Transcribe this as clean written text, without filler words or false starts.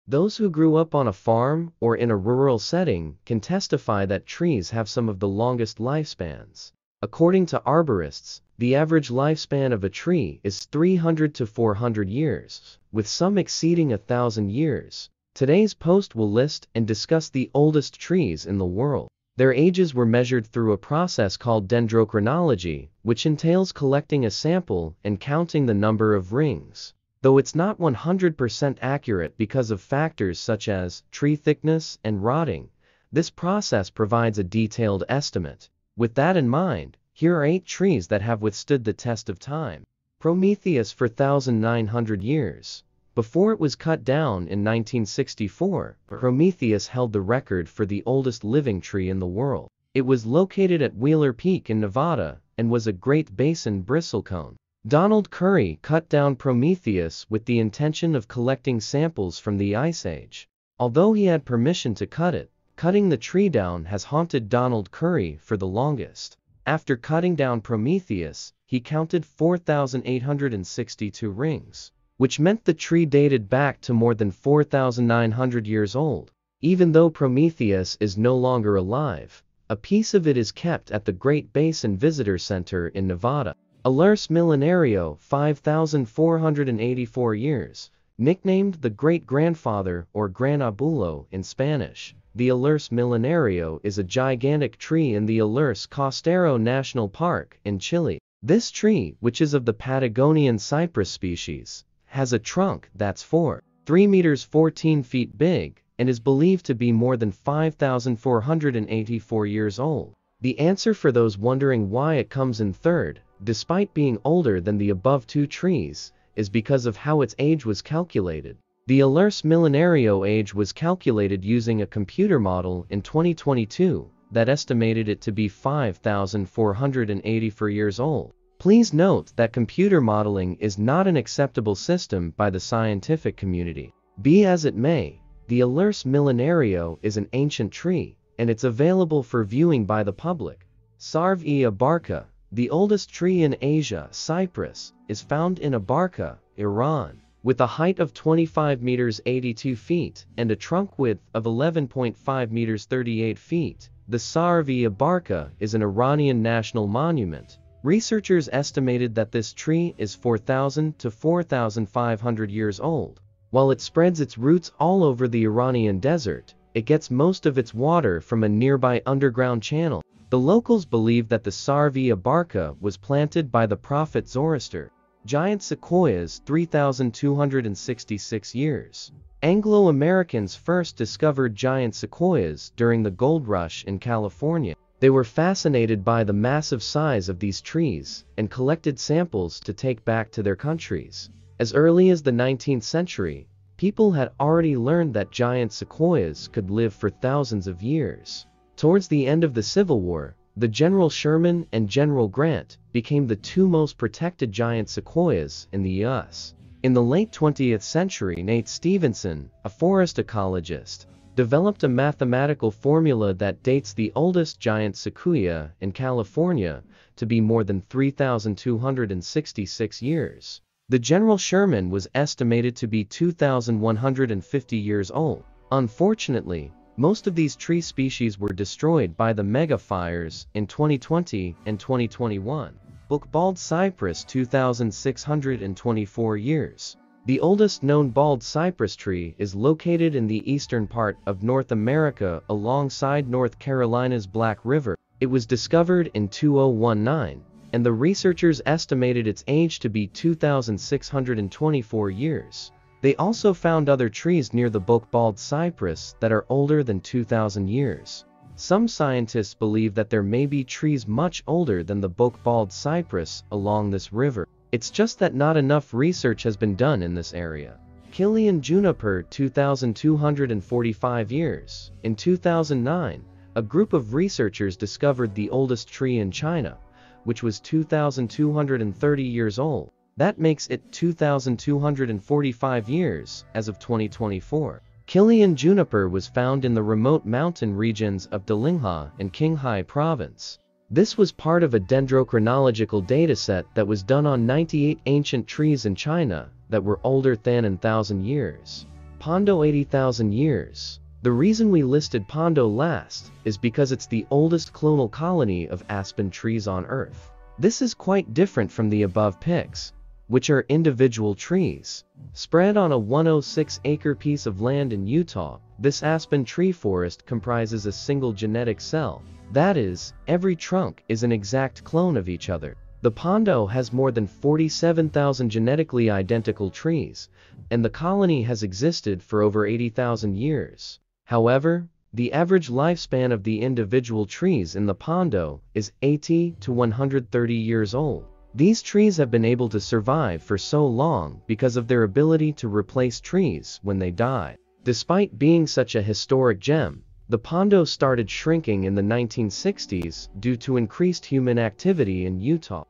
Those who grew up on a farm or in a rural setting can testify that trees have some of the longest lifespans. According to arborists, the average lifespan of a tree is 300 to 400 years, with some exceeding 1,000 years. Today's post will list and discuss the oldest trees in the world. Their ages were measured through a process called dendrochronology, which entails collecting a sample and counting the number of rings. Though it's not 100% accurate because of factors such as tree thickness and rotting, this process provides a detailed estimate. With that in mind, here are 8 trees that have withstood the test of time. Prometheus for 1,900 years. Before it was cut down in 1964, Prometheus held the record for the oldest living tree in the world. It was located at Wheeler Peak in Nevada and was a Great Basin bristlecone. Donald Curry cut down Prometheus with the intention of collecting samples from the Ice Age. Although he had permission to cut it, cutting the tree down has haunted Donald Curry for the longest. After cutting down Prometheus, he counted 4,862 rings, which meant the tree dated back to more than 4,900 years old. Even though Prometheus is no longer alive, a piece of it is kept at the Great Basin Visitor Center in Nevada. Alur Milenario, 5,484 years, nicknamed the great-grandfather or gran abuelo in Spanish. The Alur Milenario is a gigantic tree in the Alur Costero National Park in Chile. This tree, which is of the Patagonian Cypress species, has a trunk that's 3 meters 14 feet big and is believed to be more than 5,484 years old. The answer for those wondering why it comes in third, despite being older than the above 2 trees, is because of how its age was calculated. The Alur Milenario age was calculated using a computer model in 2022 that estimated it to be 5,484 years old. Please note that computer modeling is not an acceptable system by the scientific community. Be as it may, the Alur Milenario is an ancient tree, and it's available for viewing by the public. Sarvia Barka, the oldest tree in Asia, Cypress, is found in Abarka, Iran. With a height of 25 meters 82 feet and a trunk width of 11.5 meters 38 feet, the Sarvia Barka is an Iranian national monument. Researchers estimated that this tree is 4,000 to 4,500 years old. While it spreads its roots all over the Iranian desert, it gets most of its water from a nearby underground channel. The locals believe that the Sarvia Barka was planted by the prophet Zoroaster. Giant sequoias, 3,266 years. Anglo-Americans first discovered giant sequoias during the gold rush in California. They were fascinated by the massive size of these trees and collected samples to take back to their countries. As early as the 19th century, people had already learned that giant sequoias could live for thousands of years. Towards the end of the Civil War, the General Sherman and General Grant became the 2 most protected giant sequoias in the U.S. In the late 20th century, Nate Stevenson, a forest ecologist, developed a mathematical formula that dates the oldest giant sequoia in California to be more than 3,266 years. The General Sherman was estimated to be 2,150 years old. Unfortunately, most of these tree species were destroyed by the mega fires in 2020 and 2021. Bald cypress, 2,624 years. The oldest known bald cypress tree is located in the eastern part of North America alongside North Carolina's Black River. It was discovered in 2019, and the researchers estimated its age to be 2,624 years. They also found other trees near the bald cypress that are older than 2,000 years. Some scientists believe that there may be trees much older than the bald cypress along this river. It's just that not enough research has been done in this area. Killian Juniper, 2,245 years. In 2009, a group of researchers discovered the oldest tree in China, which was 2,230 years old. That makes it 2,245 years as of 2024. Killian Juniper was found in the remote mountain regions of Dalingha in Qinghai Province. This was part of a dendrochronological dataset that was done on 98 ancient trees in China that were older than 1,000 years. Pondo 80,000 years. The reason we listed Pondo last is because it's the oldest clonal colony of aspen trees on Earth. This is quite different from the above picks, which are individual trees. Spread on a 106-acre piece of land in Utah, this aspen tree forest comprises a single genetic cell. That is, every trunk is an exact clone of each other. The Pondo has more than 47,000 genetically identical trees, and the colony has existed for over 80,000 years. However, the average lifespan of the individual trees in the Pondo is 80 to 130 years old. These trees have been able to survive for so long because of their ability to replace trees when they die. Despite being such a historic gem, the Pondo started shrinking in the 1960s due to increased human activity in Utah.